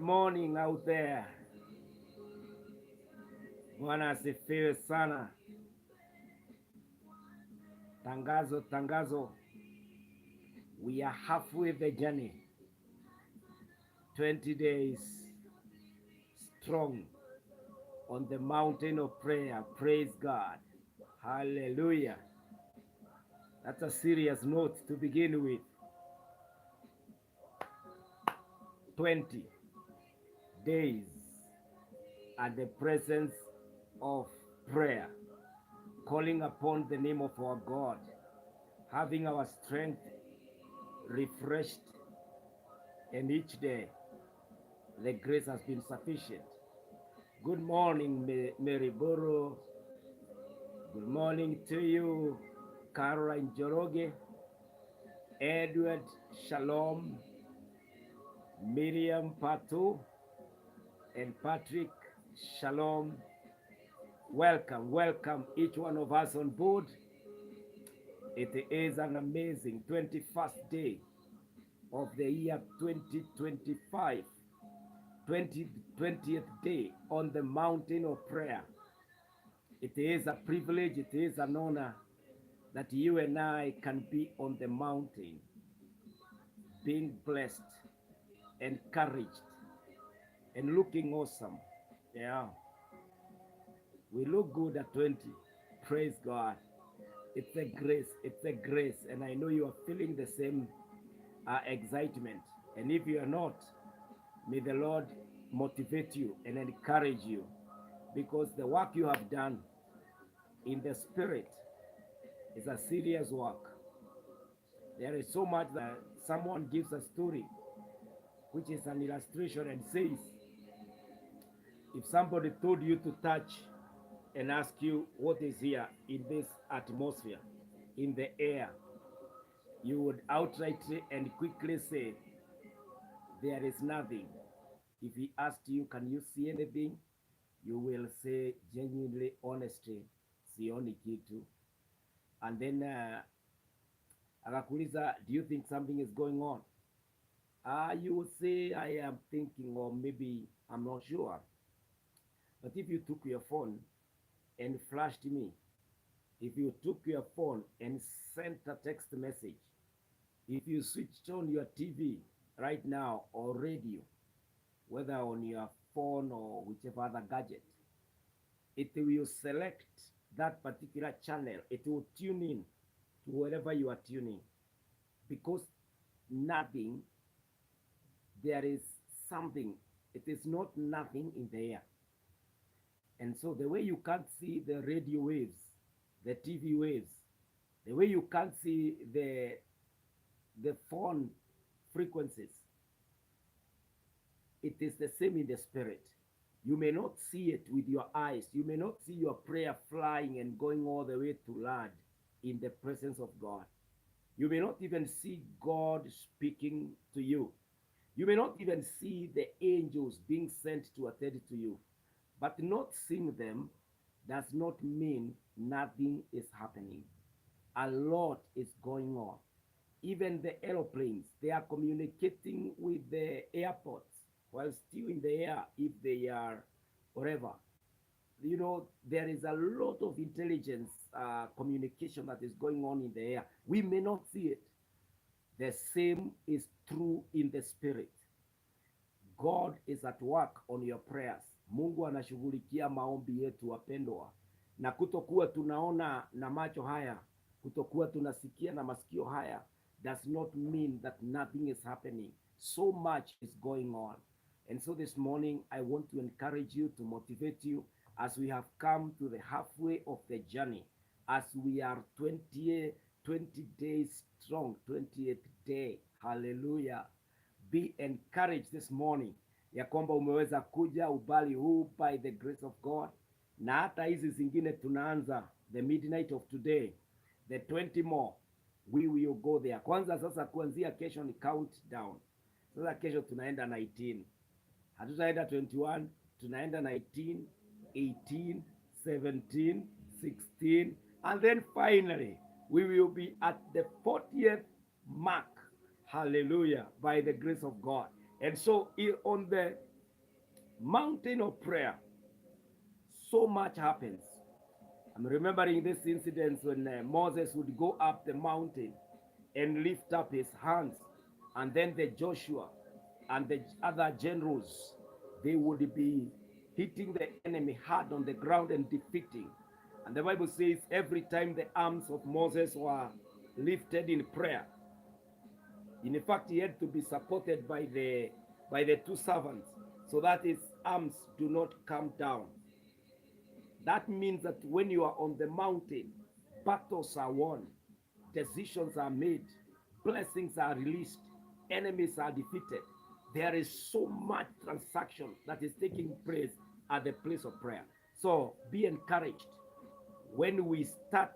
Good morning out there. Bwana asifiwe sana. Tangazo, tangazo. We are halfway the journey. 20 days strong on the mountain of prayer. Praise God. Hallelujah. That's a serious note to begin with. 20 days at the presence of prayer, calling upon the name of our God, having our strength refreshed, and each day the grace has been sufficient. Good morning, Mary Boro. Good morning to you, Caroline Joroge, Edward Shalom, Miriam Patu, and Patrick Shalom. Welcome, welcome each one of us on board. It is an amazing 21st day of the year 2025, 20th day on the mountain of prayer. It is a privilege, it is an honor that you and I can be on the mountain, being blessed, encouraged, and looking awesome. Yeah. We look good at 20. Praise God. It's a grace. It's a grace. And I know you are feeling the same excitement. And if you are not, may the Lord motivate you and encourage you, because the work you have done in the spirit is a serious work. There is so much that someone gives a story, which is an illustration, and says, if somebody told you to touch and ask you what is here in this atmosphere, in the air, you would outrightly and quickly say, there is nothing. If he asked you, can you see anything? You will say genuinely, honestly, sioni kitu. And then akakuuliza, do you think something is going on? You would say, I am thinking, or maybe I'm not sure. But if you took your phone and flashed me, if you took your phone and sent a text message, if you switched on your TV right now or radio, whether on your phone or whichever other gadget, it will select that particular channel. It will tune in to wherever you are tuning, because nothing, there is something. It is not nothing in the air. And so the way you can't see the radio waves, the TV waves, the way you can't see the phone frequencies, it is the same in the spirit. You may not see it with your eyes. You may not see your prayer flying and going all the way to land in the presence of God. You may not even see God speaking to you. You may not even see the angels being sent to attend to you. But not seeing them does not mean nothing is happening. A lot is going on. Even the airplanes, they are communicating with the airports while still in the air, if they are wherever. You know, there is a lot of intelligence communication that is going on in the air. We may not see it. The same is true in the spirit. God is at work on your prayers. Mungu anashughulikia maombi yetu, wapendwa. Na kutokuwa tunaona na macho haya, kutokuwa tunasikia na masikio haya, does not mean that nothing is happening. So much is going on. And so this morning, I want to encourage you, to motivate you, as we have come to the halfway of the journey, as we are 20 days strong, 20th day. Hallelujah. Be encouraged this morning ya kwamba umeweza kuja ubali huu by the grace of God, na hata hizi zingine tunaanza the midnight of today, the 20 more, we will go there. Kwanza sasa kuanzia kesho ni countdown. Sasa kesho tunaenda 19, hatutaenda 21, tunaenda 19, 18, 17, 16, and then finally we will be at the 40th mark. Hallelujah, by the grace of God. And so on the mountain of prayer, so much happens. I'm remembering this incident when Moses would go up the mountain and lift up his hands, and then the Joshua and the other generals, they would be hitting the enemy hard on the ground and defeating. And the Bible says every time the arms of Moses were lifted in prayer, in fact, he had to be supported by the two servants so that his arms do not come down. That means that when you are on the mountain, battles are won, decisions are made, blessings are released, enemies are defeated. There is so much transaction that is taking place at the place of prayer. So be encouraged. When we start,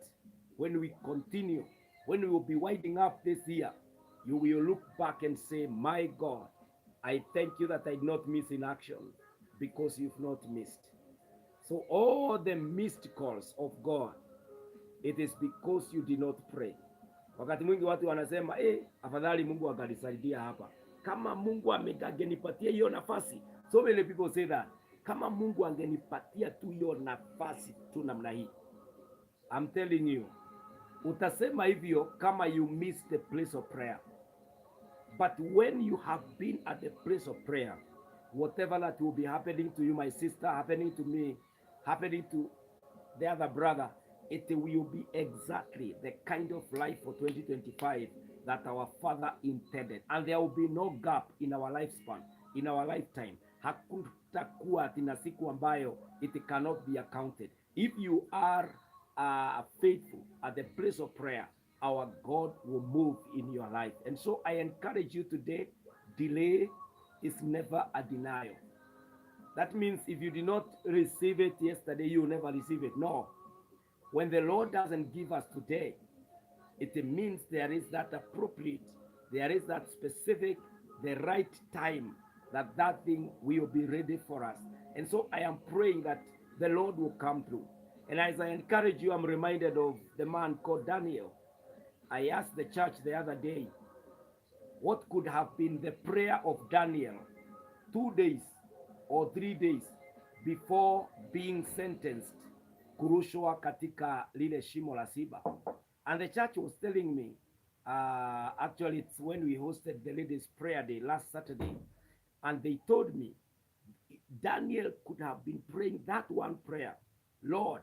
when we continue, when we will be winding up this year, you will look back and say, my God, I thank you that I did not miss in action, because you've not missed. So all the missed calls of God, it is because you did not pray. Wakati mwingi watu wanasema afadhali Mungu angalisaidia hapa. Kama Mungu angenipatia hiyo nafasi. So many people say that. Kama Mungu angenipatia tu hiyo nafasi tu namna hii. I'm telling you, utasema hivyo kama you miss the place of prayer. But when you have been at the place of prayer, whatever that will be happening to you, my sister, happening to me, happening to the other brother, it will be exactly the kind of life for 2025 that our Father intended. And there will be no gap in our lifespan, in our lifetime. Hakutakuwa tina siku ambayo it cannot be accounted. If you are faithful at the place of prayer, our God will move in your life. And so I encourage you today, delay is never a denial. That means if you did not receive it yesterday, you will never receive it. No. When the Lord doesn't give us today, it means there is that appropriate, there is that specific, the right time that that thing will be ready for us. And so I am praying that the Lord will come through. And as I encourage you, I'm reminded of the man called Daniel. I asked the church the other day, what could have been the prayer of Daniel 2 days or 3 days before being sentenced kurushwa katika lile shimo la Siba? And the church was telling me, actually it's when we hosted the ladies prayer day last Saturday, and they told me Daniel could have been praying that one prayer: Lord,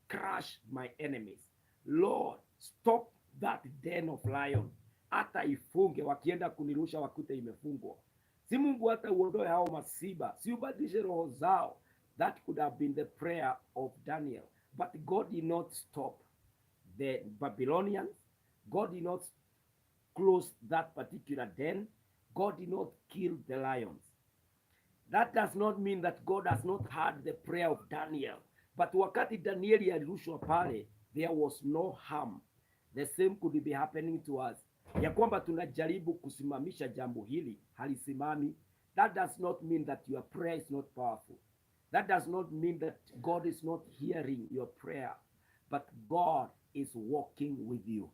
crush my enemies. Lord, stop that den of lion. Hata ifunge, wakienda kunirusha wakute imefungwa. Si Mungu hata uondoe hao masiba, si ubadilishe roho zao. That could have been the prayer of Daniel. But God did not stop the Babylonians. God did not close that particular den. God did not kill the lions. That does not mean that God has not heard the prayer of Daniel. But wakati Danieli alirushwa pale, there was no harm. The same could be happening to us. Ya kwamba tunajaribu kusimamisha jambo hili, halisimami. That does not mean that your prayer is not powerful. That does not mean that God is not hearing your prayer. But God is walking with you.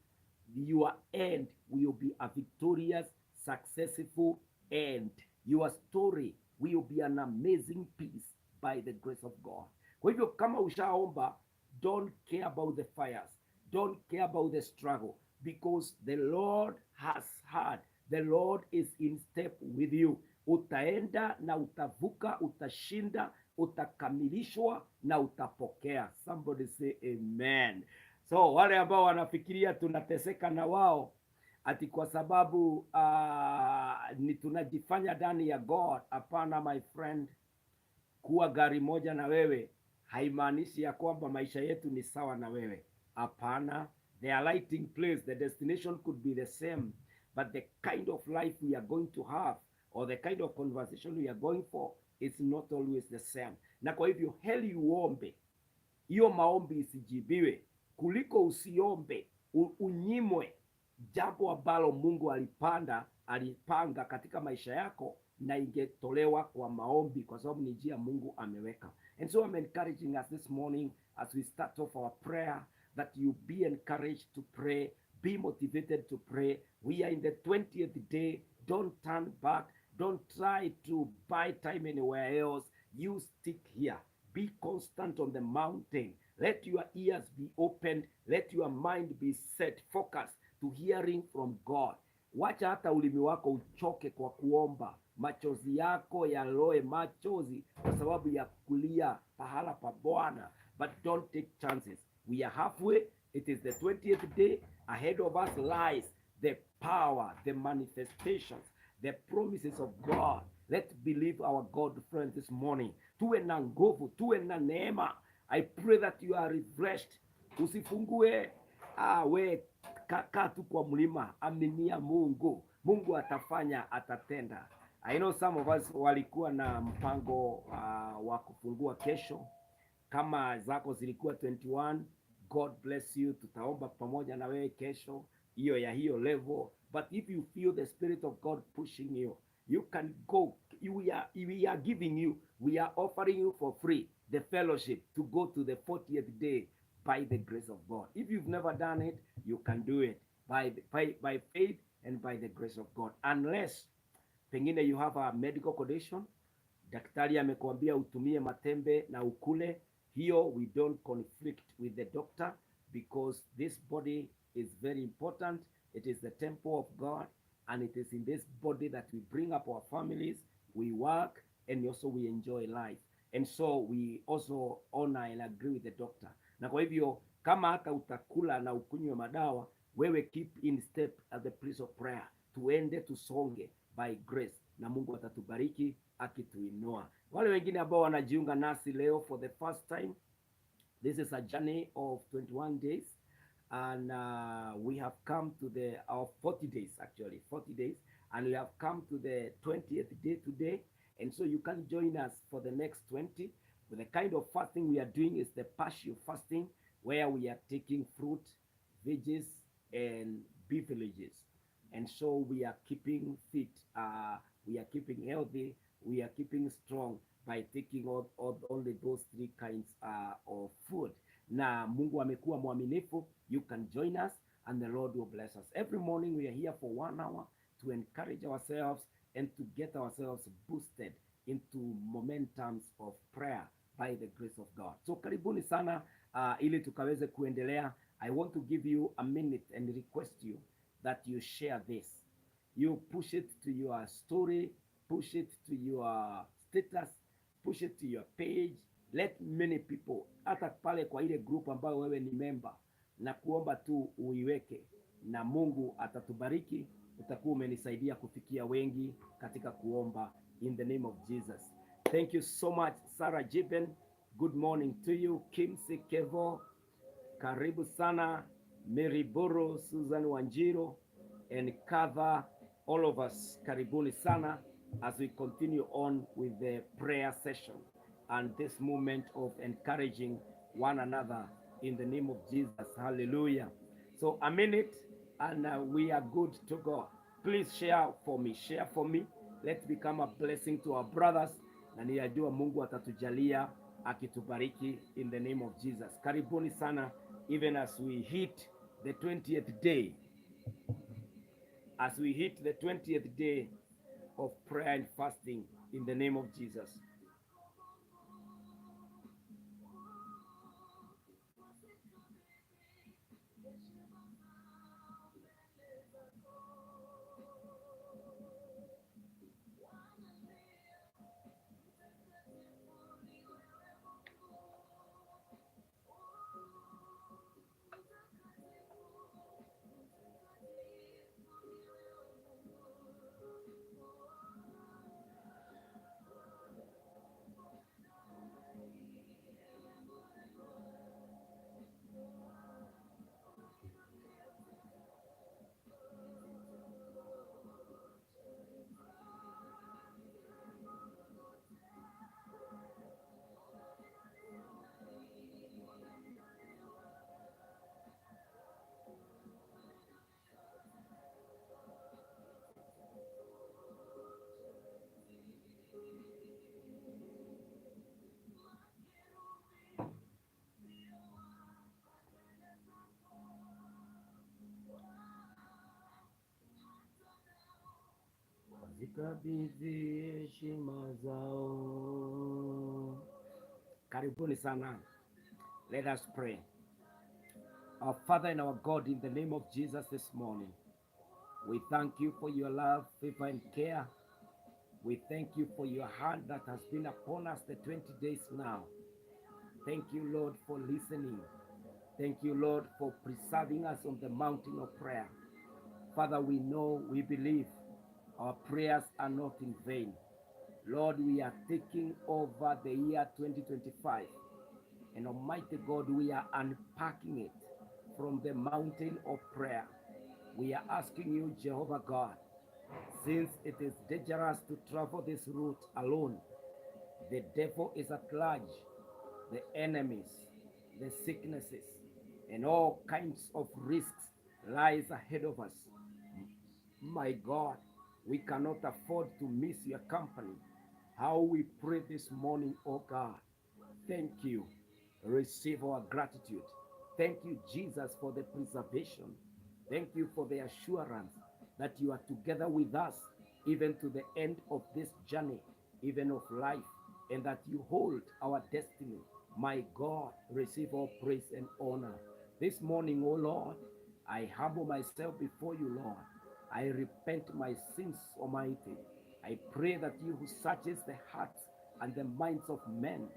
Your end will be a victorious, successful end. Your story will be an amazing piece by the grace of God. Kwa hivyo kama ushaomba, don't care about the fires. Don't care about the struggle, because the Lord has heard. The Lord is in step with you. Utaenda na utavuka, utashinda, utakamilishwa na utapokea. Somebody say amen. So wale ambao wanafikiria tunateseka na wao ati kwa sababu ni tunajifanya ndani ya God, hapana my friend. Kuwa gari moja na wewe haimaanishi ya kwamba maisha yetu ni sawa na wewe. Hapana. The alighting place, the destination could be the same, but the kind of life we are going to have or the kind of conversation we are going for is not always the same. Na kwa hivyo heli uombe, hiyo maombi isijibiwe, kuliko usiombe, unyimwe jambo ambalo Mungu alipanga katika maisha yako na ingetolewa kwa maombi, kwa sababu ni njia Mungu ameweka. And so I'm encouraging us this morning as we start off our prayer, that you be encouraged to pray, be motivated to pray. We are in the 20th day. Don't turn back. Don't try to buy time anywhere else. you stick here. Be constant on the mountain. Let your ears be opened. Let your mind be set, focused to hearing from God. Wacha hata ulimi wako uchoke kwa kuomba, machozi yako yaloe machozi kwa sababu ya kulia pahala pa Bwana. But don't take chances. We are halfway. It is the 20th day. Ahead of us lies the power, the manifestations, the promises of God. Let's believe our God, friends, this morning. Tuwe na nguvu, tuwe na neema. I pray that you are refreshed. Usifungue we kaa tu kwa mlima, aminia Mungu. Mungu atafanya, atatenda. I know some of us walikuwa na mpango wa kufungua kesho. Kama zako zilikuwa 21, God bless you. Tutaomba pamoja na wewe kesho hiyo ya hiyo level. But if you feel the Spirit of God pushing you, you can go. We are giving you, we are offering you for free the fellowship to go to the 40th day by the grace of God. If you've never done it, you can do it by faith and by the grace of God. Unless pengine you have a medical condition, daktari amekwambia utumie matembe na ukule, hiyo we don't conflict with the doctor, because this body is very important. It is the temple of God, and it is in this body that we bring up our families, we work, and also we enjoy life. And so we also honor and agree with the doctor. Na kwa hivyo kama hata utakula na ukunywe madawa, wewe keep in step at the place of prayer. Tuende tusonge by grace, na Mungu atatubariki akituinua. Wale wengine ambao wanajiunga nasi leo for the first time, this is a journey of 21 days, and we have come to our 40 days, actually 40 days, and we have come to the 20th day today. And so you can join us for the next 20. The kind of fasting we are doing is the partial fasting, where we are taking fruit, veggies, and beverages. And so we are keeping fit, we are keeping healthy, we are keeping strong by taking only those three kinds of food. Na Mungu amekuwa mwaminifu. You can join us and the Lord will bless us. Every morning we are here for 1 hour to encourage ourselves and to get ourselves boosted into momentums of prayer by the grace of God. So karibuni sana ili tukaweze kuendelea. I want to give you a minute and request you that you share this. You push it to your story, push it to your status, push it to your page. Let many people, hata pale kwa ile group ambayo wewe ni member, na kuomba tu uiweke, na Mungu atatubariki. Utakuwa umenisaidia kufikia wengi katika kuomba, in the name of Jesus. Thank you so much, Sarah Jiben. Good morning to you. Kim Kevo, karibu sana. Mary Boro, Susan Wanjiro, and Kava, all of us, karibuni sana, as we continue on with the prayer session and this moment of encouraging one another in the name of Jesus. Hallelujah. So a minute and we are good to go. Please share for me. Share for me. Let's become a blessing to our brothers. Na ninajua Mungu atatujalia akitubariki in the name of Jesus. Karibuni sana, even as we hit the 20th day. As we hit the 20th day of prayer and fasting in the name of Jesus. Zikabidhi heshima zao Karibuni sana. Let us pray. Our Father and our God, in the name of Jesus this morning, we thank you for your love, favor, and care. We thank you for your hand that has been upon us the 20 days now. Thank you, Lord, for listening. Thank you, Lord, for preserving us on the mountain of prayer. Father, we know, we believe our prayers are not in vain. Lord, we are taking over the year 2025. And Almighty God, we are unpacking it from the mountain of prayer. We are asking you, Jehovah God, since it is dangerous to travel this route alone, the devil is at large, the enemies, the sicknesses, and all kinds of risks lies ahead of us. My God, we cannot afford to miss your company. How we pray this morning, oh God. Thank you. Receive our gratitude. Thank you, Jesus, for the preservation. Thank you for the assurance that you are together with us, even to the end of this journey, even of life, and that you hold our destiny. My God, receive all praise and honor. This morning, O Lord, I humble myself before you, Lord. I repent my sins, Almighty. I pray that you who searches the hearts and the minds of men,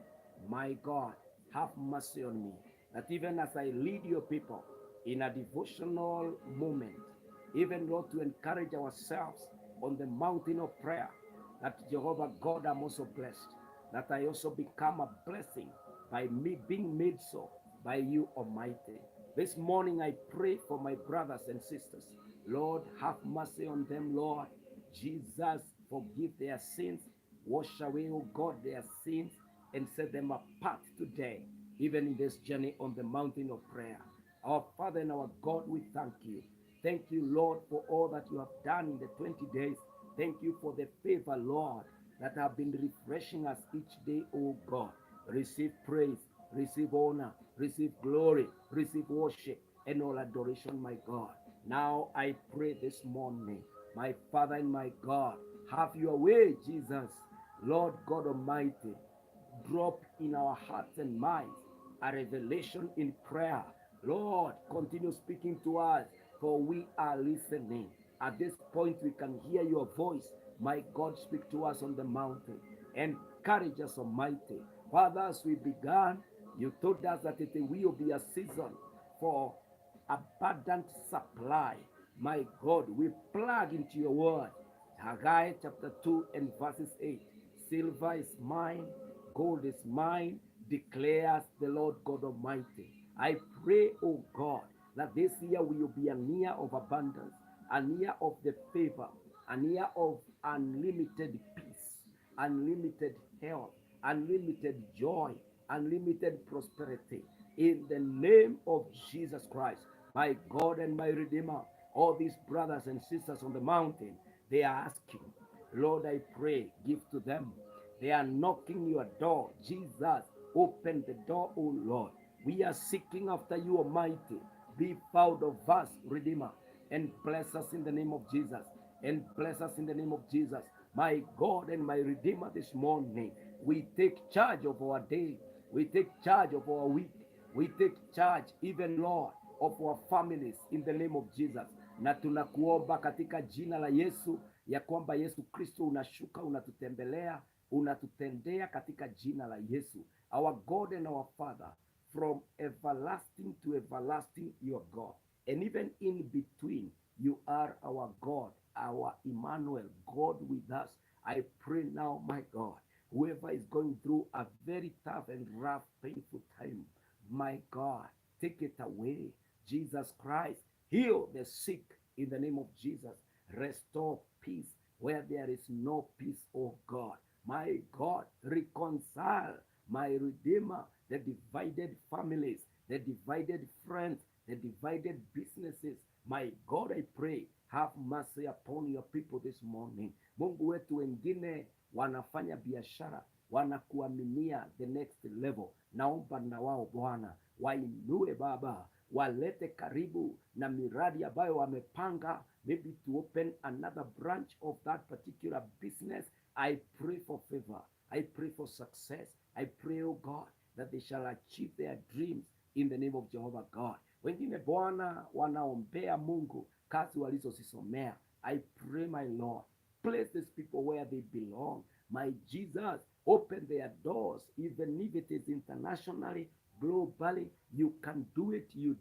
my God, have mercy on me. That even as I lead your people in a devotional moment, even Lord, to encourage ourselves on the mountain of prayer, that Jehovah God, I'm also blessed. That I also become a blessing by me being made so by you, Almighty. This morning I pray for my brothers and sisters. Lord, have mercy on them, Lord. Jesus, forgive their sins. Wash away, oh God, their sins and set them apart today, even in this journey on the mountain of prayer. Our Father and our God, we thank you. Thank you, Lord, for all that you have done in the 20 days. Thank you for the favor, Lord, that have been refreshing us each day, oh God. Receive praise, receive honor, receive glory, receive worship, and all adoration, my God. Now I pray this morning, my Father and my God, have your way, Jesus. Lord God Almighty, drop in our hearts and minds a revelation in prayer. Lord, continue speaking to us, for we are listening. At this point, we can hear your voice. My God, speak to us on the mountain. Encourage us, Almighty. Father, as we began, you told us that it will be a season for abundant supply. My God, we plug into your word. Haggai chapter 2 and verses 8. Silver is mine, gold is mine, declares the Lord God Almighty. I pray, O God, that this year will be a year of abundance, a year of the favor, a year of unlimited peace, unlimited health, unlimited joy, unlimited prosperity. In the name of Jesus Christ, my God and my Redeemer, all these brothers and sisters on the mountain, they are asking, Lord, I pray, give to them. They are knocking your door. Jesus, open the door, O Lord. We are seeking after you, Almighty. Be proud of us, Redeemer, and bless us in the name of Jesus. And bless us in the name of Jesus. My God and my Redeemer, this morning, we take charge of our day. We take charge of our week. We take charge, even Lord, of our families in the name of Jesus. Na tunakuomba katika jina la Yesu, ya kwamba Yesu Kristo unashuka, unatutembelea, unatutendea katika jina la Yesu. Our God and our Father, from everlasting to everlasting, you are God. And even in between, you are our God, our Emmanuel, God with us. I pray now, my God, whoever is going through a very tough and rough, painful time, my God, take it away. Jesus Christ, heal the sick in the name of Jesus. Restore peace where there is no peace, oh God. My God, reconcile, my Redeemer, the divided families, the divided friends, the divided businesses. My God, I pray, have mercy upon your people this morning. Mungu wetu, wengine wanafanya biashara, wanakuaminia the next level. Naomba na wao Bwana wainue Baba, walete karibu na miradi ambayo wamepanga, maybe to open another branch of that particular business. I pray for favor. I pray for success. I pray, oh God, that they shall achieve their dreams in the name of Jehovah God. Wengine Bwana wanaombea Mungu kazi walizozisomea. I pray, my Lord, place these people where they belong. My Jesus, open their doors, even if it is internationally, globally. You can do it. You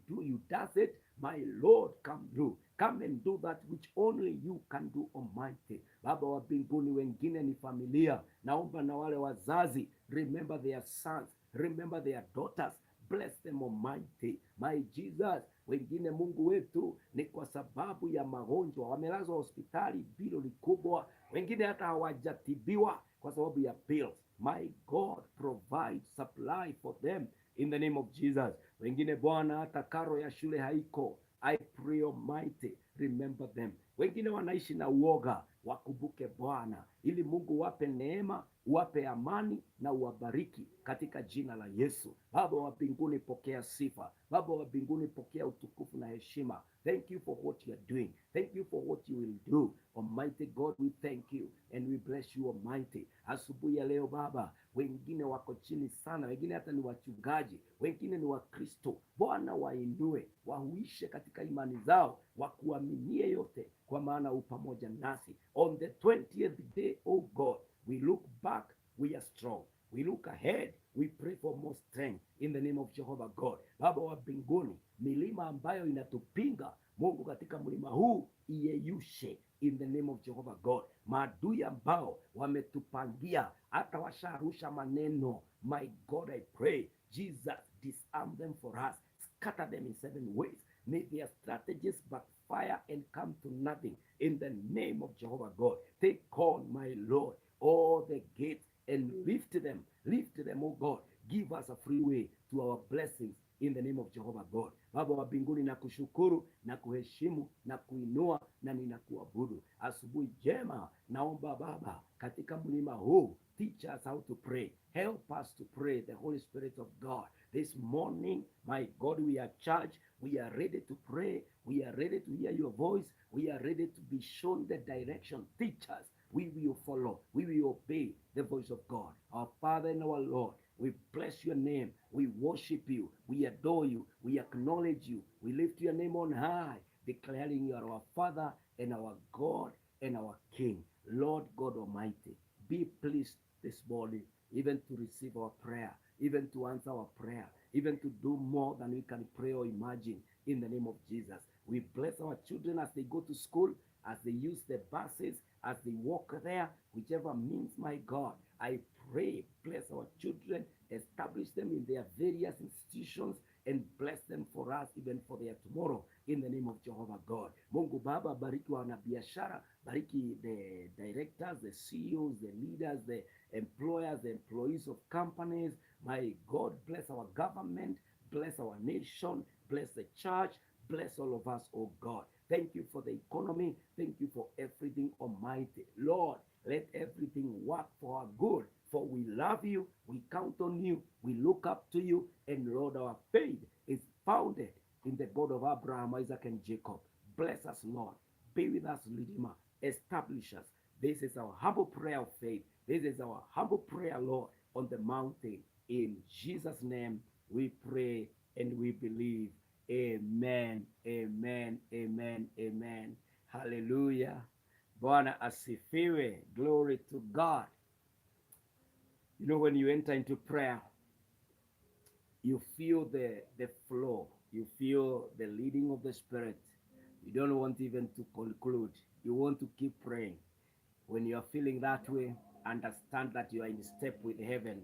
does it. My Lord, come through. Come and do that which only you can do, Almighty. Baba wa mbinguni, wengine ni familia. Naomba na wale wazazi, remember their sons, remember their daughters. Bless them, Almighty. My Jesus, wengine Mungu wetu ni kwa sababu ya magonjwa wamelazwa hospitali, bilo ni kubwa. Wengine hata hawajatibiwa kwa sababu ya bills. My God, provide, supply for them in the name of Jesus. Wengine Bwana hata karo ya shule haiko. I pray, Almighty, remember them. Wengine wanaishi na uoga, wakumbuke Bwana, ili Mungu wape neema, wape amani na uwabariki katika jina la Yesu. Baba wa mbinguni, pokea sifa. Baba wa mbinguni, pokea utukufu na heshima. Thank you for what you are doing. Thank you for what you will do. Almighty God, we thank you and we bless you, Almighty. Asubuhi ya leo Baba, wengine wako chini sana, wengine hata ni wachungaji, wengine ni Wakristo. Bwana, wainue, wahuishe katika imani zao, wakuaminie yote, kwa maana u pamoja nasi. On the 20th day, oh God, we look back, we are strong. We look ahead, we pray for more strength in the name of Jehovah God. Baba wa mbinguni, milima ambayo inatupinga Mungu, katika mlima huu iyeyushe in the name of Jehovah God. Maadui ambao wametupangia hata washarusha maneno, my God, I pray, Jesus, disarm them for us, scatter them in 7 ways. May their strategies backfire and come to nothing in the name of Jehovah God. Take on, my Lord, all the gates and lift them, oh God. Give us a free way to our blessings in the name of Jehovah God. Baba wa mbinguni, na kushukuru na kuheshimu na kuinua na ninakuabudu. Asubuhi jema, naomba Baba, katika mlima huu, teach us how to pray. Help us to pray, the Holy Spirit of God. This morning, my God, we are charged. We are ready to pray. We are ready to hear your voice. We are ready to be shown the direction. Teach us. We will follow. We will obey the voice of God. Our Father and our Lord, we bless your name. We worship you. We adore you. We acknowledge you. We lift your name on high, declaring you are our Father and our God and our King. Lord God Almighty, be pleased this morning, even to receive our prayer, even to answer our prayer, even to do more than we can pray or imagine, in the name of Jesus. We bless our children as they go to school, as they use the buses, as they walk there, whichever means, my God. I pray, bless our children, establish them in their various institutions, and bless them for us, even for their tomorrow, in the name of Jehovah God. Mungu Baba, bariki wanabiashara, bariki the directors, the CEOs, the leaders, the employers, the employees of companies. My God, bless our government, bless our nation, bless the church, bless all of us, oh God. Thank you for the economy. Thank you for everything, Almighty. Lord, let everything work for our good. For we love you, we count on you, we look up to you, and Lord, our faith is founded in the God of Abraham, Isaac, and Jacob. Bless us, Lord. Be with us, Redeemer. Establish us. This is our humble prayer of faith. This is our humble prayer, Lord, on the mountain. In Jesus' name we pray and we believe. Amen, amen, amen, amen. Hallelujah. Bwana asifiwe. Glory to God. You know, when you enter into prayer, you feel the flow. You feel the leading of the Spirit. You don't want even to conclude. You want to keep praying. When you are feeling that way, understand that you are in step with heaven.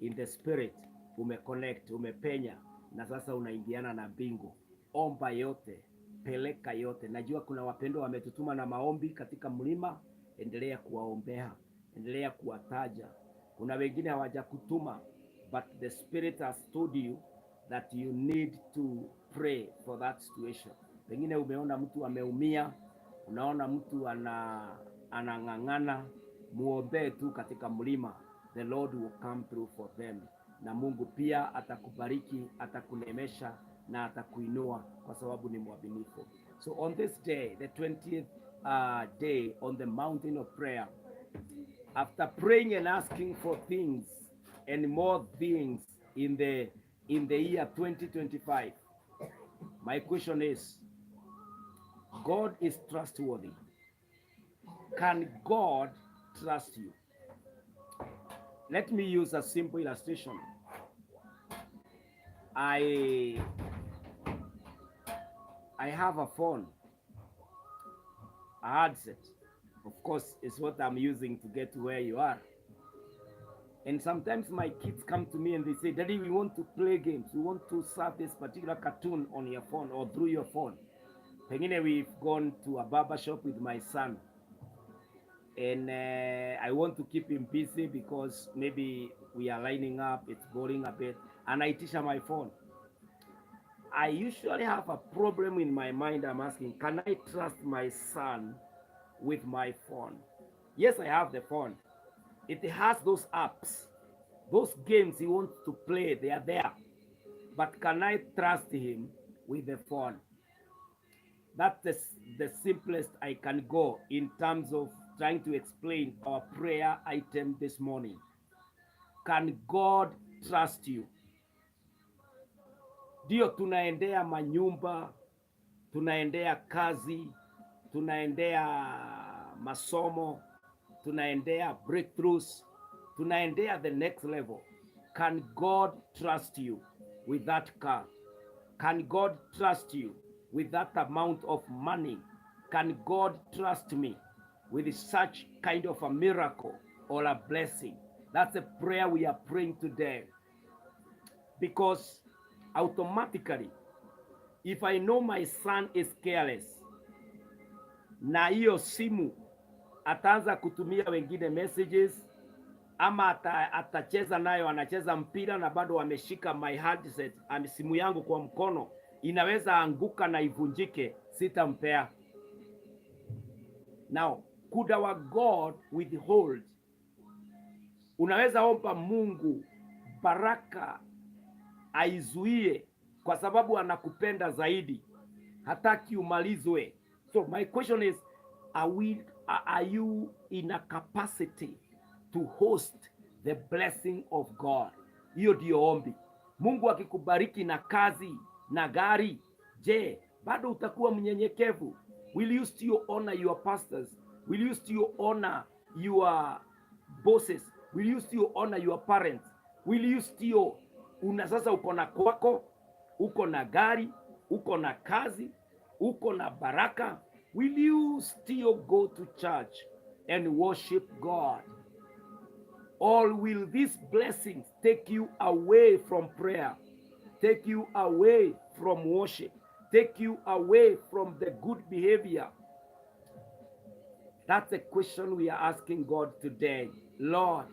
In the Spirit, umeconnect, umepenya, na sasa unaingiana na mbingu. Omba yote, peleka yote. Najua kuna wapendwa wametutuma na maombi katika mlima. Endelea kuwaombea, endelea kuwataja. Kuna wengine hawajakutuma, but the Spirit has told you that you need to pray for that situation. Pengine umeona mtu ameumia, unaona mtu anang'ang'ana, muombe tu katika mlima. The Lord will come through for them. Na Mungu pia atakubariki, atakunemesha na atakuinua kwa sababu ni mwaminifu. So on this day, the 20th day on the mountain of prayer, after praying and asking for things and more things in the year 2025. My question is, God is trustworthy. Can God trust you? Let me use a simple illustration. I have a phone, a headset. Of course, it's what I'm using to get to where you are. And sometimes my kids come to me and they say, Daddy, we want to play games. We want to serve this particular cartoon on your phone or through your phone. Pengine we've gone to a barber shop with my son. And I want to keep him busy because maybe we are lining up, it's boring a bit. And I teach him my phone. I usually have a problem in my mind. I'm asking, can I trust my son with my phone? Yes, I have the phone. It has those apps, those games he wants to play, they are there. But can I trust him with the phone? That's the simplest I can go in terms of trying to explain our prayer item this morning. Can God trust you? Ndio tunaendea manyumba, tunaendea kazi, tunaendea masomo, tunaendea breakthroughs, tunaendea the next level. Can God trust you with that car? Can God trust you with that amount of money? Can God trust me with such kind of a miracle or a blessing? That's a prayer we are praying today. Because automatically, if I know my son is careless, na hiyo simu ataanza kutumia wengine messages, ama atacheza nayo, anacheza mpira na bado ameshika my headset, simu yangu kwa mkono, inaweza anguka na ivunjike, sitampea. Now, could our God withhold? Unaweza omba Mungu baraka aizuie kwa sababu anakupenda zaidi, hataki umalizwe. So my question is, are you in a capacity to host the blessing of God? Hiyo ndio ombi. Mungu akikubariki na kazi na gari, je, bado utakuwa mnyenyekevu? Will you still honor your pastors? Will you still honor your bosses? Will you still honor your parents? Will you still sasa uko na kwako, uko na gari, uko na kazi, uko na baraka? Will you still go to church and worship God? Or will these blessings take you away from prayer, take you away from worship, take you away from the good behavior? That's a question we are asking God today. Lord,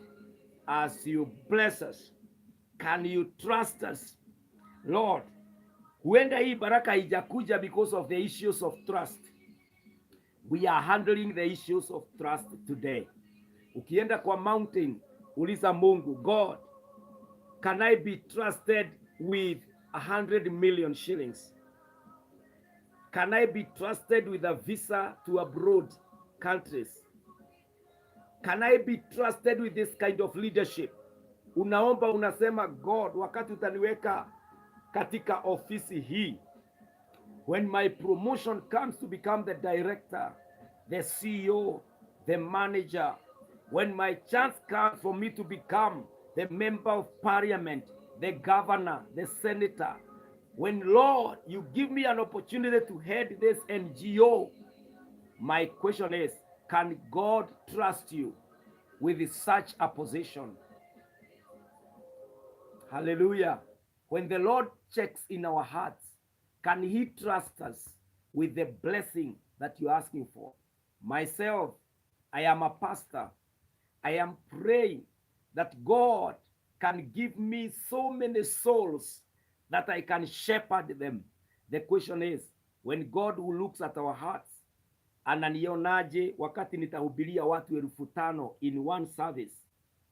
as you bless us, can you trust us? Lord, huenda hii baraka haijakuja because of the issues of trust. We are handling the issues of trust today. Ukienda kwa mountain, uliza Mungu, God, can I be trusted with 100 million shillings? Can I be trusted with a visa to abroad countries? Can I be trusted with this kind of leadership? Unaomba unasema, God, wakati utaniweka katika ofisi hii, when my promotion comes to become the director, the CEO, the manager, when my chance comes for me to become the member of parliament, the governor, the senator, when, Lord, you give me an opportunity to head this NGO, my question is, can God trust you with such a position? Hallelujah. When the Lord checks in our hearts, can he trust us with the blessing that you're asking for? Myself, I am a pastor. I am praying that God can give me so many souls that I can shepherd them. The question is, when God looks at our hearts, ananionaje wakati nitahubiria watu 5,000 in one service,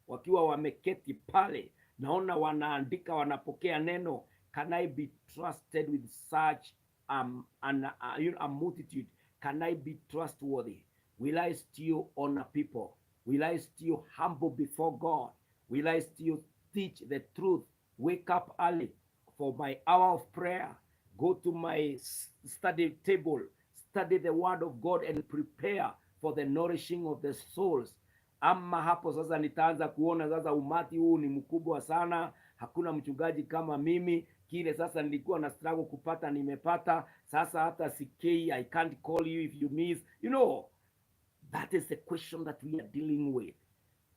wakiwa wameketi pale, naona wanaandika, wanapokea neno. Can I be trusted with such a multitude? Can I be trustworthy? Will I still honor people? Will I still humble before God? Will I still teach the truth wake up early for my hour of prayer, go to my study table, study the word of God and prepare for the nourishing of the souls. Ama hapo sasa nitaanza kuona sasa umati huu ni mkubwa sana, hakuna mchungaji kama mimi. Kile sasa nilikuwa na struggle kupata nimepata, sasa hata sikei, I can't call you if you miss. You know, that is the question that we are dealing with.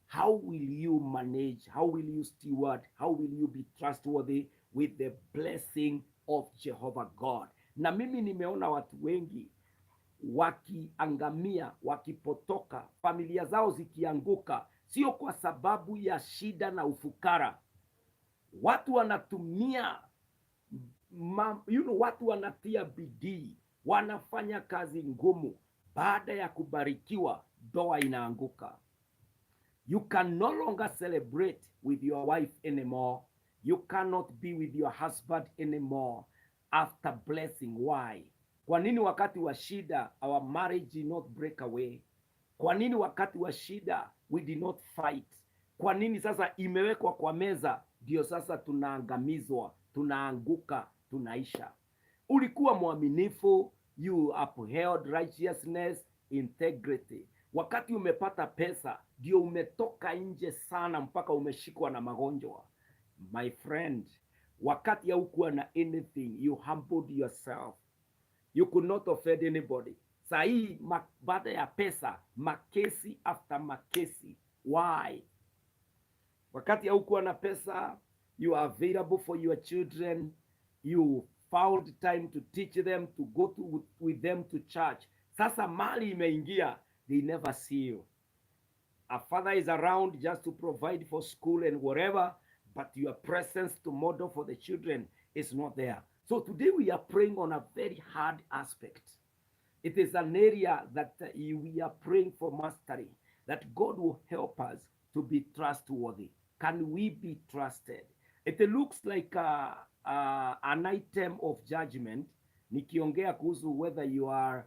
How will you manage? How will you steward? How will you be trustworthy with the blessing of Jehovah God? Na mimi nimeona watu wengi wakiangamia, wakipotoka, familia zao zikianguka, sio kwa sababu ya shida na ufukara. Watu wanatumia watu wanatia bidii, wanafanya kazi ngumu, baada ya kubarikiwa ndoa inaanguka. You can no longer celebrate with your wife anymore. You cannot be with your husband anymore after blessing. Why? Kwa nini wakati wa shida our marriage did not break away? Kwa nini wakati wa shida we did not fight? Kwa nini sasa imewekwa kwa meza ndio sasa tunaangamizwa, tunaanguka, tunaisha? Ulikuwa mwaminifu, you upheld righteousness, integrity. Wakati umepata pesa ndio umetoka nje sana mpaka umeshikwa na magonjwa. My friend, wakati haukuwa na anything, you humbled yourself. You could not offend anybody. Saa hii baada ya pesa, makesi after makesi. Why? Wakati haukuwa na pesa, you are available for your children. You found time to teach them, to go with them to church. Sasa mali imeingia, they never see you. A father is around just to provide for school and whatever, but your presence to model for the children is not there. So today we are praying on a very hard aspect. It is an area that we are praying for mastery, that God will help us to be trustworthy. Can we be trusted? It looks like an item of judgment. Nikiongea kuhusu whether you are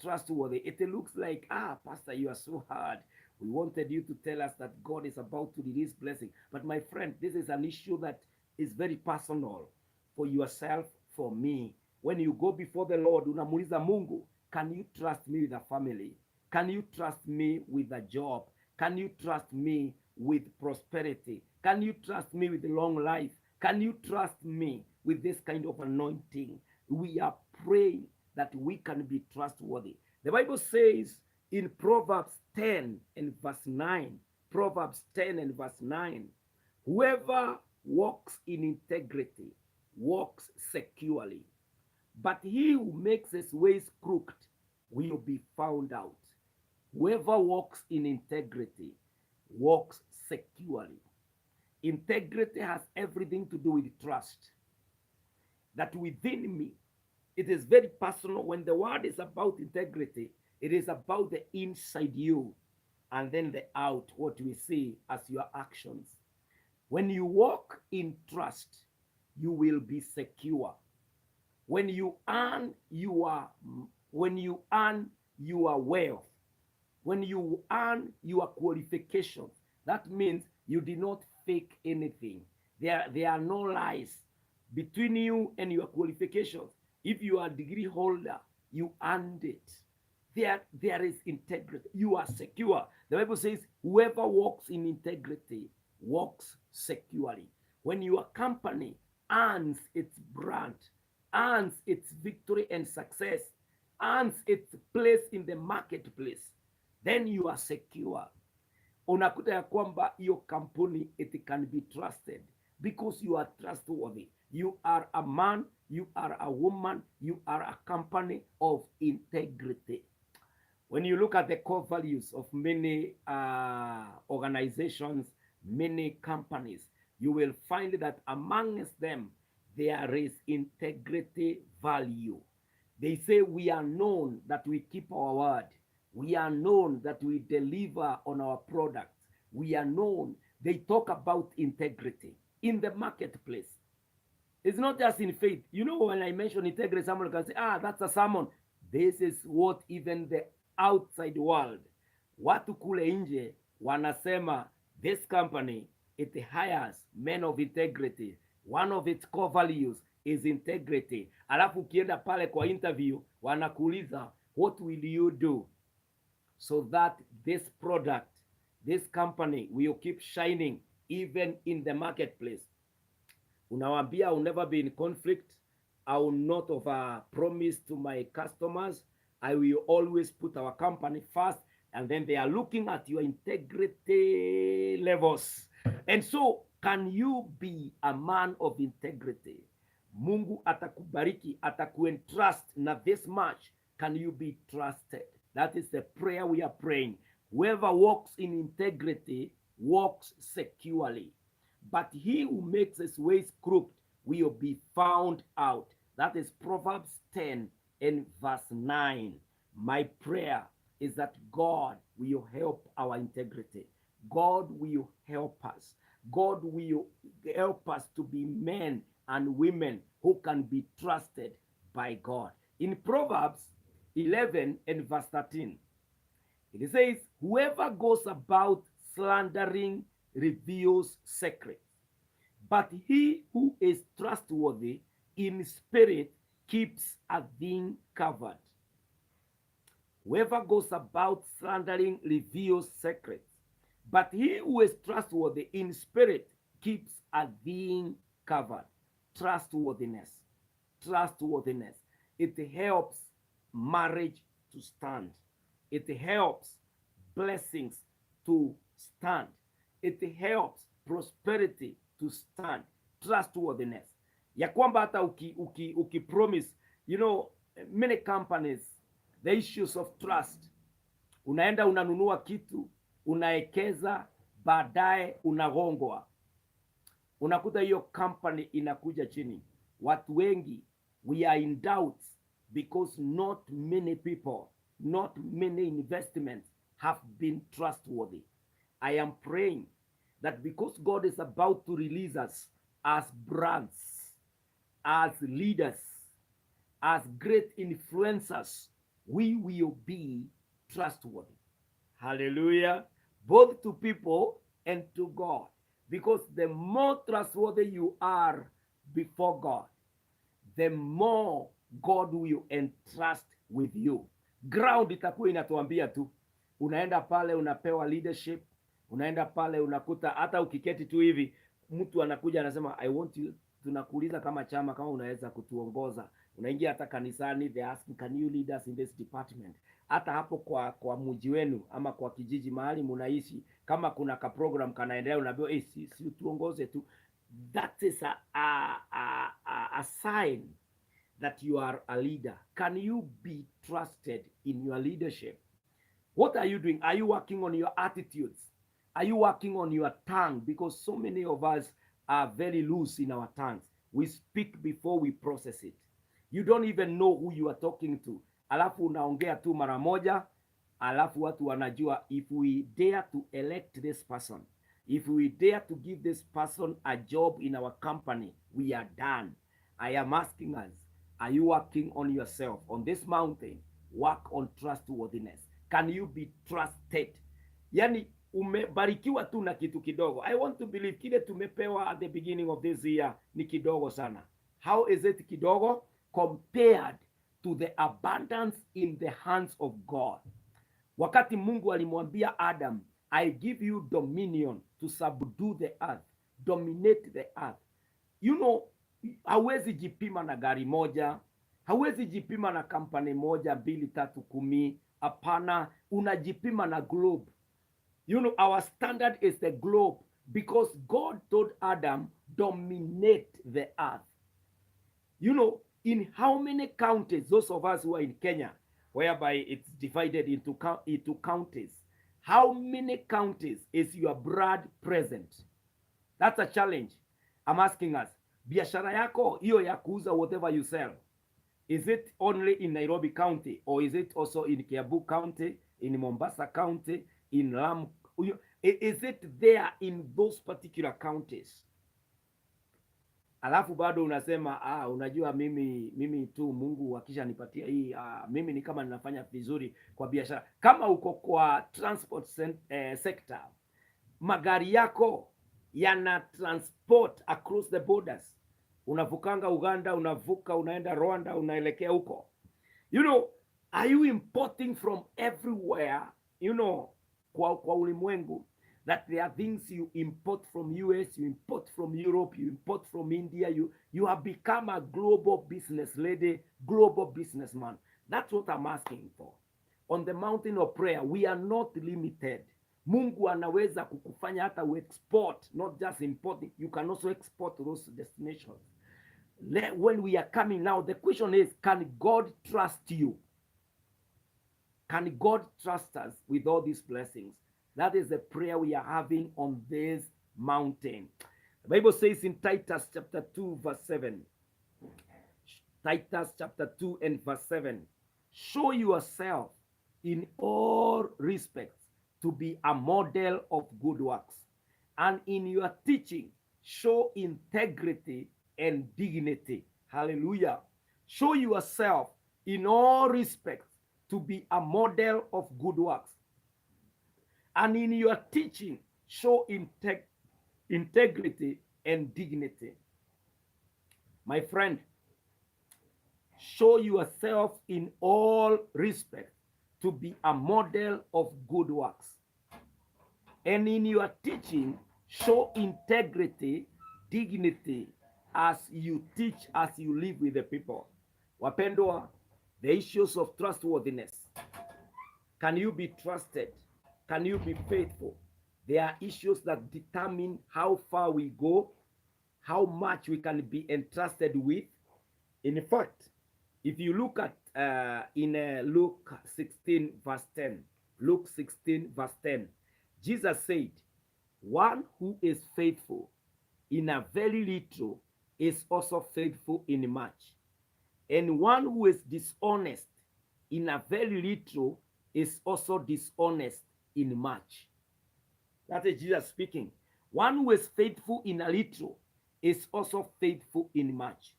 trustworthy, it looks like, pastor, you are so hard. We wanted you to tell us that God is about to release blessing. But my friend, this is an issue that is very personal for yourself, for me. When you go before the Lord, unamuuliza Mungu, can you trust me with a family? Can you trust me with a job? Can you trust me with prosperity? Can you trust me with long life? Can you trust me with this kind of anointing? We are praying that we can be trustworthy. The Bible says in Proverbs 10 and verse 9, Proverbs 10 and verse 9, whoever walks in integrity walks securely, but he who makes his ways crooked will be found out. Whoever walks in integrity walks securely. Integrity has everything to do with trust. That within me, it is very personal. When the word is about integrity, it is about the inside you and then the out, what we see as your actions. When you walk in trust, you will be secure. When you earn your wealth, when you earn your qualifications, that means you did not fake anything. There are no lies between you and your qualifications. If you are a degree holder, you earned it. There is integrity. You are secure. The Bible says, whoever walks in integrity walks securely. When your company earns its brand, earns its victory and success, earns its place in the marketplace, then you are secure. Unakuta ya kwamba hiyo kampuni, it can be trusted because you are trustworthy. You are a man, you are a woman, you are a company of integrity. When you look at the core values of many organizations, many companies, you will find that amongst them, there is integrity value. They say we are known that we keep our word. We are known that we deliver on our products. We are known. They talk about integrity in the marketplace. It's not just in faith. You know, when I mention integrity, someone can say, that's a sermon. This is what even the outside world, watu kule nje wanasema, this company, it hires men of integrity. One of its core values is integrity. Alafu ukienda pale kwa interview wanakuuliza what will you do so that this product, this company will keep shining even in the marketplace. Unawambia I will never be in conflict. I will not over promise to my customers. I will always put our company first. And then they are looking at your integrity levels. And so, can you be a man of integrity? Mungu atakubariki, atakuentrust na this much. Can you be trusted? That is the prayer we are praying. Whoever walks in integrity walks securely. But he who makes his ways crooked will be found out. That is Proverbs 10 and verse 9. My prayer is that God will help our integrity. God will help us. God will help us to be men and women who can be trusted by God. In Proverbs 11 and verse 13, it says, whoever goes about slandering reveals secrets, but he who is trustworthy in spirit keeps a thing covered. Whoever goes about slandering reveals secrets, but he who is trustworthy in spirit keeps a thing covered. Trustworthiness. Trustworthiness. It helps marriage to stand. It helps blessings to stand. It helps prosperity to stand. Trustworthiness. Ya kwamba hata uki promise, you know, many companies, the issues of trust. Unaenda unanunua kitu, unaekeza, baadaye unagongwa. Unakuta hiyo company inakuja chini. Watu wengi, we are in doubt because not many people, not many investments have been trustworthy. I am praying that because God is about to release us as brands, as leaders, as great influencers, we will be trustworthy. Hallelujah. Both to people and to God. Because the more trustworthy you are before God, the more God will entrust with you. Ground itakuwa inatuambia tu. Unaenda pale unapewa leadership, unaenda pale unakuta hata ukiketi tu hivi mtu anakuja anasema I want you, tunakuuliza kama chama kama unaweza kutuongoza. Unaingia hata kanisani, they ask can you lead us in this department. Hata hapo kwa mji wenu ama kwa kijiji mahali mnaishi, kama kuna ka program kanaendelea unaambiwa si tuongoze tu. That is a sign that you are a leader. Can you be trusted in your leadership? What are you doing? Are you working on your attitudes? Are you working on your tongue? Because so many of us are very loose in our tongues. We speak before we process it. You don't even know who you are talking to. Alafu unaongea tu mara moja, alafu watu wanajua if we dare to elect this person, if we dare to give this person a job in our company, we are done. I am asking us, are you working on yourself? On this mountain, work on trustworthiness. Can you be trusted? Yani umebarikiwa tu na kitu kidogo. I want to believe kile tumepewa at the beginning of this year ni kidogo sana. How is it kidogo compared to the abundance in the hands of God? Wakati Mungu alimwambia Adam, I give you dominion to subdue the earth, dominate the earth. You know, hawezi jipima na gari moja, hawezi jipima na kampani moja, 2, 3, 10. Hapana, unajipima na globe. You know, our standard is the globe because God told Adam, dominate the earth. You know, in how many counties, those of us who are in Kenya, whereby it's divided into counties, how many counties is your blood present? That's a challenge. I'm asking us, biashara yako hiyo ya kuuza whatever you sell, is it only in Nairobi County or is it also in Kiambu County, in Mombasa County, in Lamu? Is it there in those particular counties? Alafu bado unasema unajua mimi tu Mungu akisha nipatia hii mimi ni kama ninafanya vizuri kwa biashara. Kama uko kwa transport sector, magari yako yana transport across the borders. Unavukanga Uganda, unavuka unaenda Rwanda, unaelekea huko. You know, are you importing from everywhere? You know, kwa ulimwengu, that there are things you import from US, you import from Europe, you import from India. You have become a global business lady, global businessman. That's what I'm asking for. On the mountain of prayer, we are not limited. Mungu anaweza kukufanya hata export, not just importing. You can also export to those destinations. When we are coming now, the question is, can God trust you? Can God trust us with all these blessings? That is the prayer we are having on this mountain. The Bible says in Titus chapter 2 verse 7. Titus chapter 2 and verse 7. Show yourself in all respects to be a model of good works, and in your teaching show integrity and dignity. Hallelujah. Show yourself in all respects to be a model of good works, and in your teaching show integrity and dignity. My friend, show yourself in all respects to be a model of good works, and in your teaching show integrity, dignity, as you teach, as you live with the people. Wapendwa, the issues of trustworthiness. Can you be trusted? Can you be faithful? There are issues that determine how far we go, how much we can be entrusted with. In fact, if you look at in Luke 16 verse 10, Luke 16 verse 10, Jesus said, one who is faithful in a very little is also faithful in much. And one who is dishonest in a very little is also dishonest in much. That is Jesus speaking. One who is faithful in a little is also faithful in much.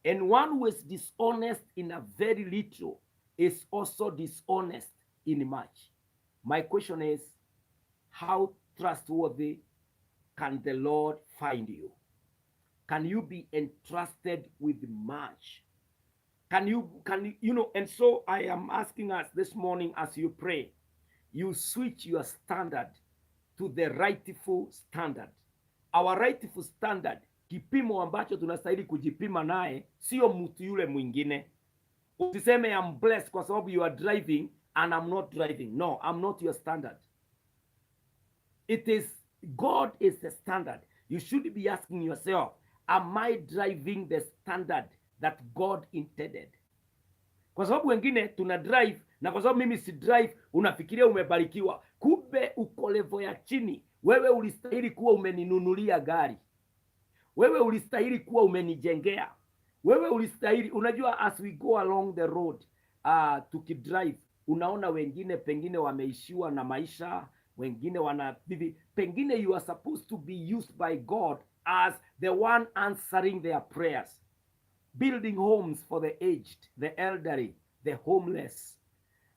And one who is dishonest in a very little is also dishonest in much. My question is, how trustworthy can the Lord find you? Can you be entrusted with much? Can you, and so I am asking us this morning as you pray, you switch your standard to the rightful standard. Our rightful standard, kipimo ambacho tunastahili kujipima naye, sio mtu yule mwingine. Usiseme I'm blessed kwa sababu you are driving and I'm not driving. No, I'm not your standard. It is, God is the standard. You should be asking yourself, am I driving the standard that God intended? Kwa sababu wengine tuna drive, na kwa sababu mimi si drive, unafikiria umebarikiwa. Kumbe uko level ya chini. Wewe ulistahili kuwa umeninunulia gari. Wewe ulistahili kuwa umenijengea. Wewe ulistahili, unajua as we go along the road, tukidrive, unaona wengine pengine wameishiwa na maisha, wengine wana pengine you are supposed to be used by God as the one answering their prayers, building homes for the aged, the elderly, the homeless,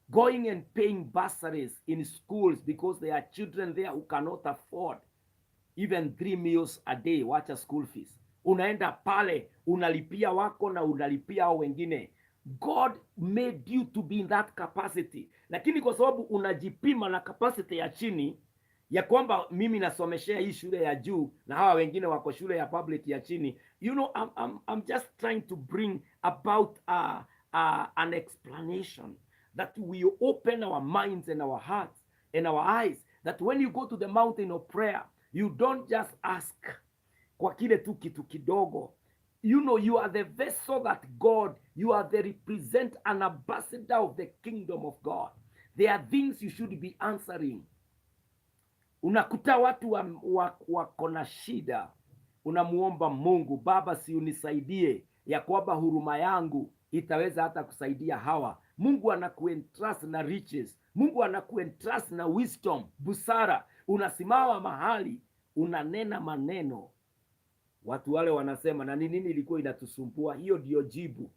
going and paying bursaries in schools because there are children there who cannot afford even 3 meals a day, wacha school fees. Unaenda pale, unalipia wako na unalipia hao wengine. God made you to be in that capacity. Lakini kwa sababu unajipima na capacity ya chini, ya kwamba mimi nasomeshea hii shule ya juu na hawa wengine wako shule ya public ya chini. You know, I'm just trying to bring about an explanation that we open our minds and our hearts and our eyes, that when you go to the mountain of prayer, you don't just ask kwa kile tu kitu kidogo. You know, you are the vessel that God, you are the represent, an ambassador of the kingdom of God. There are things you should be answering. Unakuta watu wako na shida, unamuomba Mungu, Baba si unisaidie, ya kwamba huruma yangu itaweza hata kusaidia hawa. Mungu anakuentrust na riches. Mungu anakuentrust na wisdom, busara. Unasimama mahali, unanena maneno. Watu wale wanasema, na nini ilikuwa inatusumbua? Hiyo ndio jibu.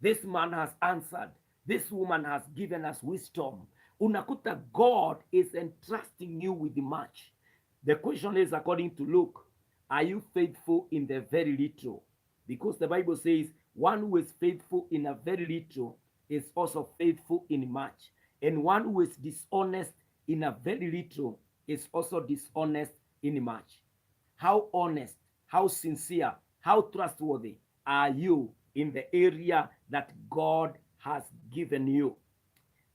This man has answered. This woman has given us wisdom. Unakuta God is entrusting you with much. The question is, according to Luke, are you faithful in the very little? Because the Bible says, one who is faithful in a very little is also faithful in much. And one who is dishonest in a very little is also dishonest in much. How honest, how sincere, how trustworthy are you in the area that God has given you?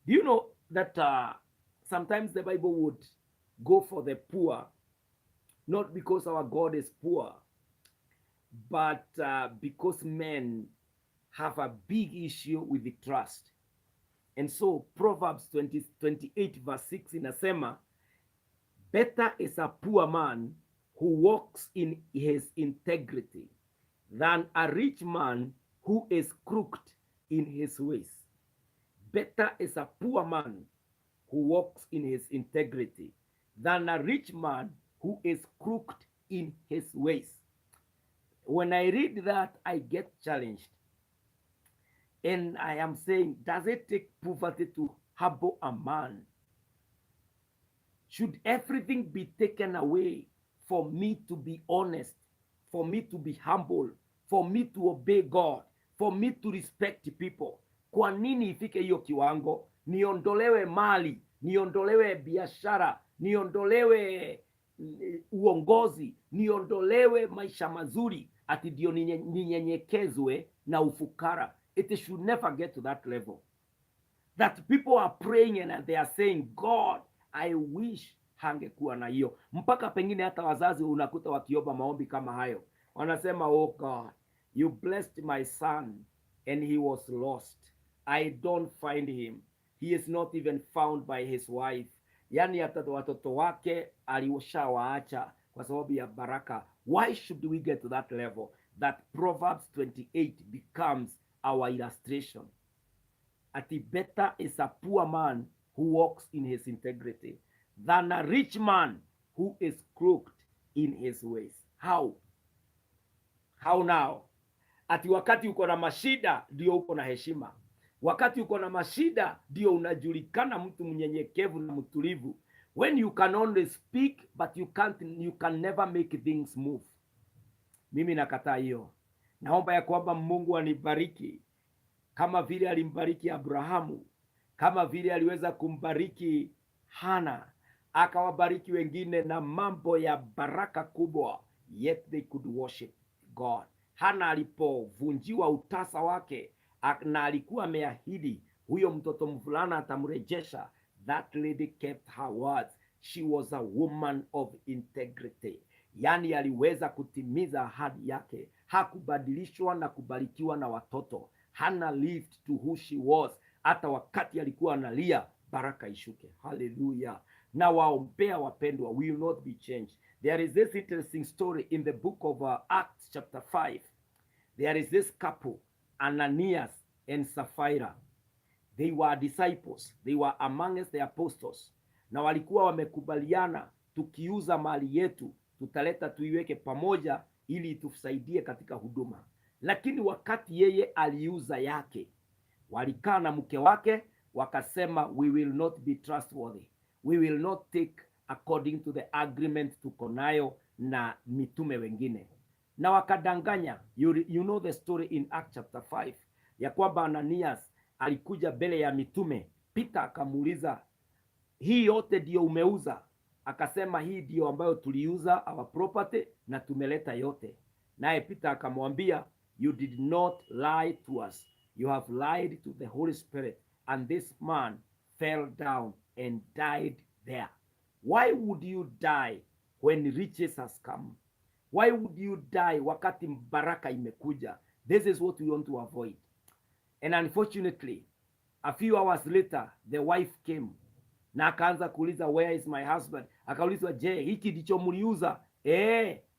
Do you know that sometimes the Bible would go for the poor, not because our God is poor, but because men have a big issue with the trust. And so Proverbs 28 verse 6 inasema, better is a poor man who walks in his integrity than a rich man who is crooked in his ways. Better is a poor man who walks in his integrity than a rich man who is crooked in his ways. When I read that, I get challenged. And I am saying, does it take poverty to humble a man? Should everything be taken away for me to be honest, for me to be humble, for me to obey God, for me to respect people? Kwa nini ifike hiyo kiwango? Niondolewe mali, niondolewe biashara, niondolewe uongozi, niondolewe maisha mazuri, ati ndio ninyenyekezwe na ufukara. It should never get to that level. That people are praying and they are saying, God, I wish hangekuwa na hiyo. Mpaka pengine hata wazazi unakuta wakiomba maombi kama hayo. Wanasema, oh God, you blessed my son and he was lost. I don't find him. He is not even found by his wife. Yani hata watoto wake aliwashawaacha kwa sababu ya baraka. Why should we get to that level? That Proverbs 28 becomes our illustration. Ati better is a poor man who walks in his integrity than a rich man who is crooked in his ways. How? How now? Ati wakati uko na mashida ndio uko na heshima. Wakati uko na mashida ndio unajulikana mtu mnyenyekevu na mtulivu. When you can only speak but you can never make things move. Mimi nakataa hiyo. Naomba ya kwamba Mungu anibariki kama vile alimbariki Abrahamu, kama vile aliweza kumbariki Hana, akawabariki wengine na mambo ya baraka kubwa, yet they could worship God. Hana alipovunjiwa utasa wake na alikuwa ameahidi huyo mtoto mvulana atamrejesha, that lady kept her words. She was a woman of integrity. Yani aliweza kutimiza ahadi yake, hakubadilishwa na kubarikiwa na watoto. Hannah lived to who she was. Hata wakati alikuwa analia, baraka ishuke. Hallelujah. Na waombea wapendwa, will not be changed. There is this interesting story in the book of Acts chapter 5. There is this couple, Ananias and Sapphira. They were disciples. They were amongst the apostles. Na walikuwa wamekubaliana, tukiuza mali yetu, tutaleta tuiweke pamoja ili tusaidie katika huduma. Lakini wakati yeye aliuza yake, walikaa na mke wake wakasema, we will not be trustworthy. We will not take according to the agreement tuko nayo na mitume wengine. Na wakadanganya. You know the story in Acts chapter 5. Ya kwamba Ananias alikuja mbele ya mitume. Peter akamuuliza, hii yote ndio umeuza? Akasema, hii ndio ambayo tuliuza, our property, na tumeleta yote. Naye Peter akamwambia, you did not lie to us. You have lied to the Holy Spirit. And this man fell down and died there. Why would you die when riches has come? Why would you die wakati baraka imekuja? This is what we want to avoid. And unfortunately, a few hours later, the wife came. Na akaanza kuuliza, where is my husband? Akaulizwa, je, hiki ndicho mliuza?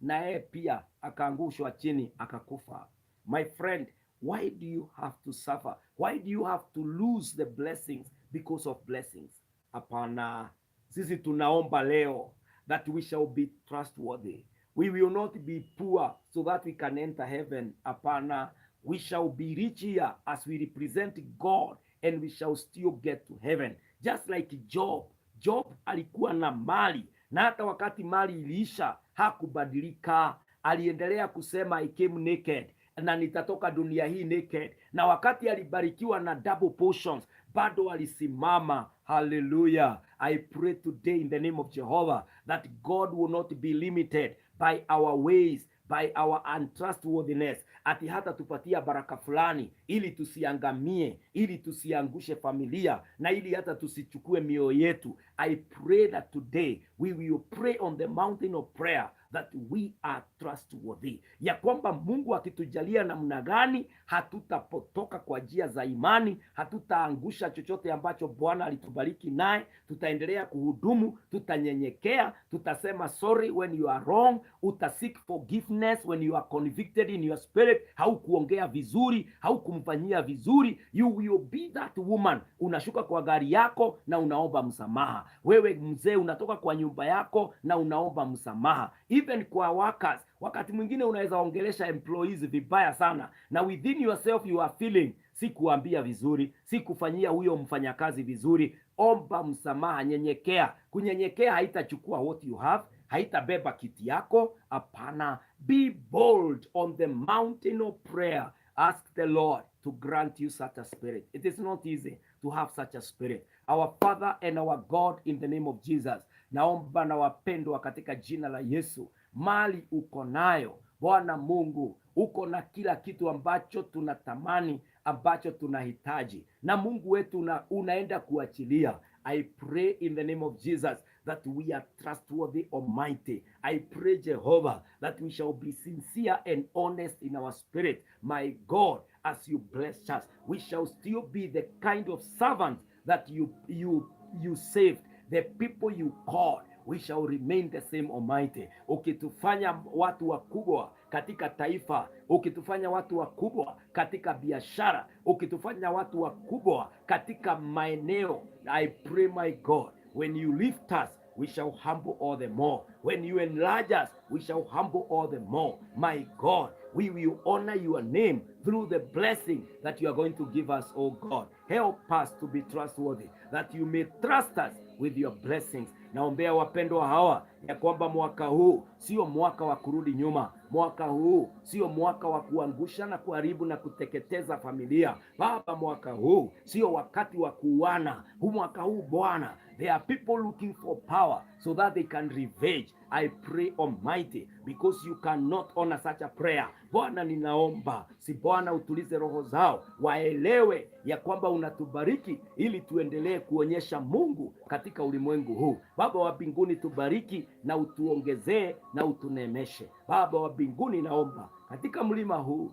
Na pia akaangushwa chini akakufa. My friend, why do you have to suffer? Why do you have to lose the blessings because of blessings? Hapana. Sisi tunaomba leo that we shall be trustworthy. We will not be poor so that we can enter heaven. Hapana. We shall be rich here as we represent God, and we shall still get to heaven. Just like Job. Job alikuwa na mali, na hata wakati mali iliisha hakubadilika, aliendelea kusema I came naked na nitatoka dunia hii naked. Na wakati alibarikiwa na double portions, bado alisimama. Hallelujah. I pray today in the name of Jehovah that God will not be limited by our ways, by our untrustworthiness, ati hata tupatia baraka fulani ili tusiangamie, ili tusiangushe familia, na ili hata tusichukue mioyo yetu. I pray that today we will pray on the mountain of prayer that we are trustworthy, ya kwamba Mungu akitujalia namna gani hatutapotoka kwa njia za imani, hatutaangusha chochote ambacho Bwana alitubariki naye. Tutaendelea kuhudumu, tutanyenyekea, tutasema sorry when you are wrong, utasik forgiveness when you are convicted in your spirit. Haukuongea vizuri, haukumfanyia vizuri, you will be that woman. Unashuka kwa gari yako na unaomba msamaha. Wewe mzee unatoka kwa nyumba yako na unaomba msamaha. Even kwa workers, wakati mwingine unaweza ongelesha employees vibaya sana, na within yourself you are feeling si kuambia vizuri, si kufanyia huyo mfanyakazi vizuri. Omba msamaha, nyenyekea. Kunyenyekea haitachukua what you have, haitabeba kiti yako. Hapana, be bold on the mountain of prayer. Ask the Lord to grant you such a spirit. It is not easy to have such a spirit. Our Father and our God, in the name of Jesus, naomba na wapendwa katika jina la Yesu, mali uko nayo Bwana Mungu, uko na kila kitu ambacho tunatamani, ambacho tunahitaji, na Mungu wetu unaenda kuachilia. I pray in the name of Jesus that we are trustworthy, Almighty. I pray, Jehovah, that we shall be sincere and honest in our spirit. My God, as you bless us, we shall still be the kind of servants that you saved, the people you called. We shall remain the same, Almighty. Ukitufanya watu wakubwa katika taifa, ukitufanya watu wakubwa katika biashara, ukitufanya watu wakubwa katika maeneo, I pray, my God, when you lift us, we shall humble all the more. When you enlarge us, we shall humble all the more. My God, we will honor your name through the blessing that you are going to give us, oh God. Help us to be trustworthy, that you may trust us with your blessings. Naombea wapendwa hawa ya kwamba mwaka huu sio mwaka wa kurudi nyuma. Mwaka huu sio mwaka wa kuangusha na kuharibu na kuteketeza familia. Baba, mwaka huu sio wakati wa kuuana. Mwaka huu Bwana, there are people looking for power so that they can revenge. I pray, Almighty, because you cannot honor such a prayer. Bwana, ninaomba si Bwana utulize roho zao, waelewe ya kwamba unatubariki ili tuendelee kuonyesha Mungu katika ulimwengu huu. Baba wa mbinguni, tubariki na utuongezee na utunemeshe. Baba wa mbinguni, naomba katika mlima huu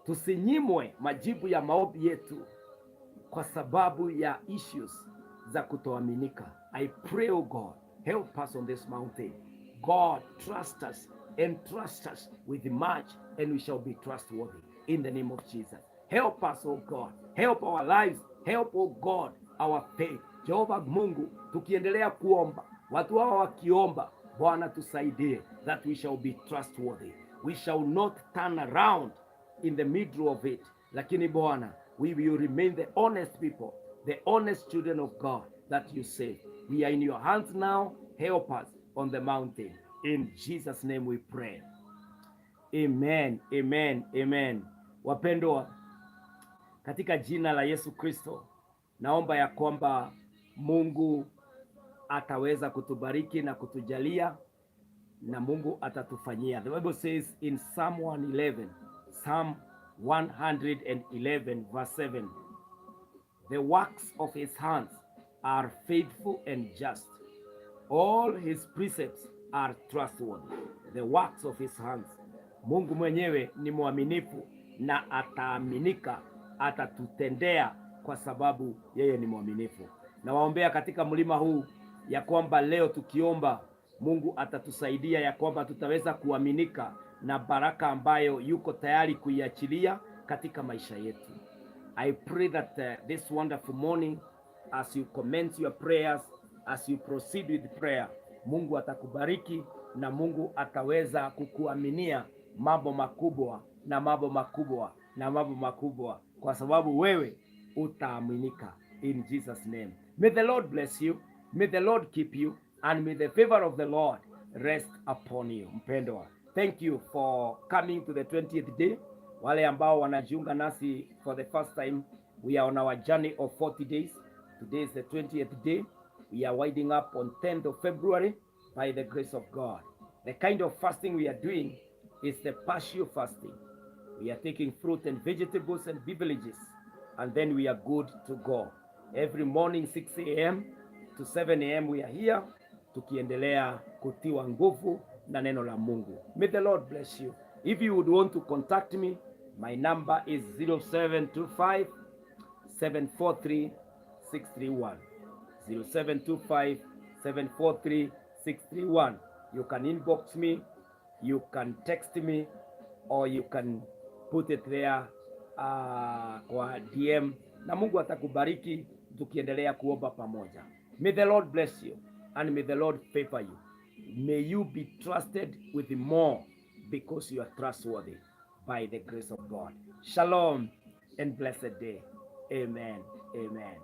tusinyimwe majibu ya maombi yetu kwa sababu ya issues za kutoaminika. I pray, oh God, help us on this mountain. God, trust us and trust us with much, and we shall be trustworthy in the name of Jesus. Help us, oh God. Help our lives. Help, oh God, our faith. Jehova Mungu, tukiendelea kuomba, watu hawa wakiomba, Bwana tusaidie that we shall be trustworthy. We shall not turn around in the middle of it. Lakini Bwana, we will remain the honest people, the honest children of God that you say. We are in your hands now. Help us on the mountain. In Jesus' name we pray. Amen, amen, amen. Wapendwa, katika jina la Yesu Kristo, naomba ya kwamba Mungu ataweza kutubariki na kutujalia, na Mungu atatufanyia. The Bible says in Psalm 111 verse 7, the works of his hands are faithful and just. All his precepts are trustworthy. The works of his hands. Mungu mwenyewe ni mwaminifu na ataaminika, atatutendea kwa sababu yeye ni mwaminifu. Na waombea katika mlima huu ya kwamba leo tukiomba Mungu atatusaidia, ya kwamba tutaweza kuaminika na baraka ambayo yuko tayari kuiachilia katika maisha yetu. I pray that this wonderful morning, as you commence your prayers, as you proceed with prayer, Mungu atakubariki na Mungu ataweza kukuaminia mambo makubwa na mambo makubwa na mambo makubwa, kwa sababu wewe utaaminika. In Jesus' name. May the Lord bless you. May the Lord keep you. and may the favor of the Lord rest upon you. Mpendwa, thank you for coming to the 20th day. Wale ambao wanajiunga nasi for the first time, we are on our journey of 40 days. Today is the 20th day. We are winding up on 10th of February by the grace of God. The kind of fasting we are doing is the partial fasting. We are taking fruit and vegetables and beverages, and then we are good to go. Every morning 6 a.m. to 7 a.m. we are here, tukiendelea kutiwa nguvu na neno la Mungu. May the Lord bless you. If you would want to contact me, my number is 0725 743 631. 0725 743 631. You can inbox me, you can text me, or you can put it there kwa DM, na Mungu atakubariki tukiendelea kuomba pamoja. May the Lord bless you and may the Lord favor you. May you be trusted with more because you are trustworthy by the grace of God. Shalom and blessed day. Amen. Amen.